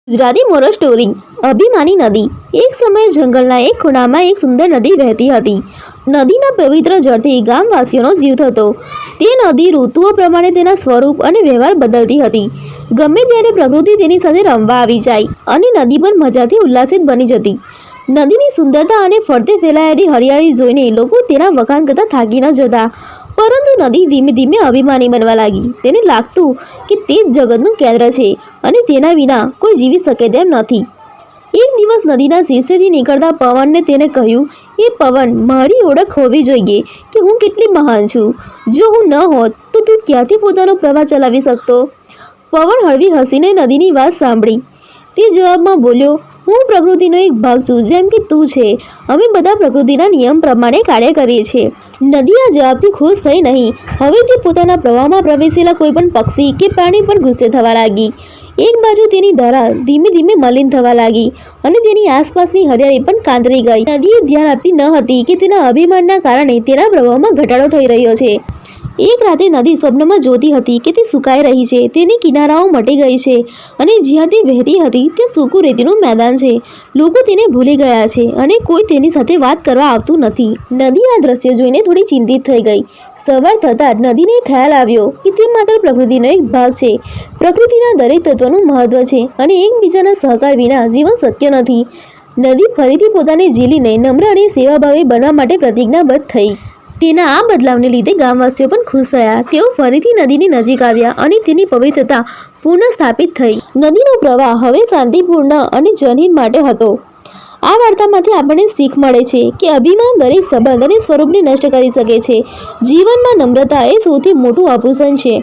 Gujarati moral story અભિમાની નદી। એક સમયે જંગલના એક ખૂણામાં એક સુંદર નદી વહેતી હતી। નદીના પવિત્ર જળથી ગામવાસીઓનો જીવ થતો। તે નદી ઋતુઓ પ્રમાણે તેના સ્વરૂપ અને વ્યવહાર બદલતી હતી। ગમે ત્યારે પ્રકૃતિ તેની સાથે રમવા આવી જાય અને નદી પણ મજાથી ઉલ્લાસિત બની જતી। નદીની સુંદરતા અને ફરતે ફેલાયેલી હરિયાળી જોઈને લોકો તેના વખાણ કરતા થાકી ન જતા। પરંતુ નદી ધીમે ધીમે અભિમાની બનવા લાગી। તેને લાગતું કે તે જ જગતનું કેન્દ્ર છે અને તેના વિના કોઈ જીવી શકે તેમ નથી। એક દિવસ નદીના શીર્ષેથી નીકળતા પવનને તેને કહ્યું, એ પવન, મારી ઓળખ હોવી જોઈએ કે હું કેટલી મહાન છું। જો હું ન હોત તો તું ક્યાંથી પોતાનો પ્રવાહ ચલાવી શકતો? પવન હળવી હસીને નદીની વાત સાંભળી તે જવાબમાં બોલ્યો, હું પ્રકૃતિનો એક ભાગ છું, જેમ કે તું છે। અમે બધા પ્રકૃતિના નિયમ પ્રમાણે કાર્ય કરીએ છીએ। નદી આ જવાબથી ખુશ થઈ નહીં। હવે તે પોતાના પ્રવાહમાં પ્રવેશેલા કોઈ પણ પક્ષી કે પ્રાણી પર ગુસ્સે થવા લાગી। એક બાજુ તેની ધારા ધીમે ધીમે મલિન થવા લાગી અને તેની આસપાસની હરિયાળી પણ કાંતરી ગઈ। નદીએ ધ્યાન આપી ન હતી કે તેના અભિમાનના કારણે તેના પ્રવાહમાં ઘટાડો થઈ રહ્યો છે। એક રાતે નદી સ્વપ્નમાં જોતી હતી કે તે સુકાઈ રહી છે। તેની કિનારાઓ મટી ગઈ છે અને જ્યાં તે વહેતી હતી તે સૂકું રેતીનું મેદાન છે। લોકો તેને ભૂલી ગયા છે અને કોઈ તેની સાથે વાત કરવા આવતું નથી। નદી આ દ્રશ્ય જોઈને થોડી ચિંતિત થઈ ગઈ। સવાર થતાં નદીને ખ્યાલ આવ્યો કે તે માત્ર પ્રકૃતિનો એક ભાગ છે। પ્રકૃતિના દરેક તત્વનું મહત્વ છે અને એકબીજાના સહકાર વિના જીવન શક્ય નથી। નદી ફરીથી પોતાને ઝીલીને નમ્ર અને સેવાભાવી બનવા માટે પ્રતિજ્ઞાબદ્ધ થઈ। તેના આ બદલાવને લીધે ગામવાસીઓ પણ ખુશ થયા। તેઓ ફરીથી નદીની નજીક આવ્યા અને તેની પવિત્રતા પુનઃ સ્થાપિત થઈ। નદીનો પ્રવાહ હવે શાંતિપૂર્ણ અને જનહિત માટે હતો। આ વાર્તામાંથી આપણને શીખ મળે છે કે અભિમાન દરેક સંબંધ અને સ્વરૂપને નષ્ટ કરી શકે છે। જીવનમાં નમ્રતા એ સૌથી મોટું આભૂષણ છે।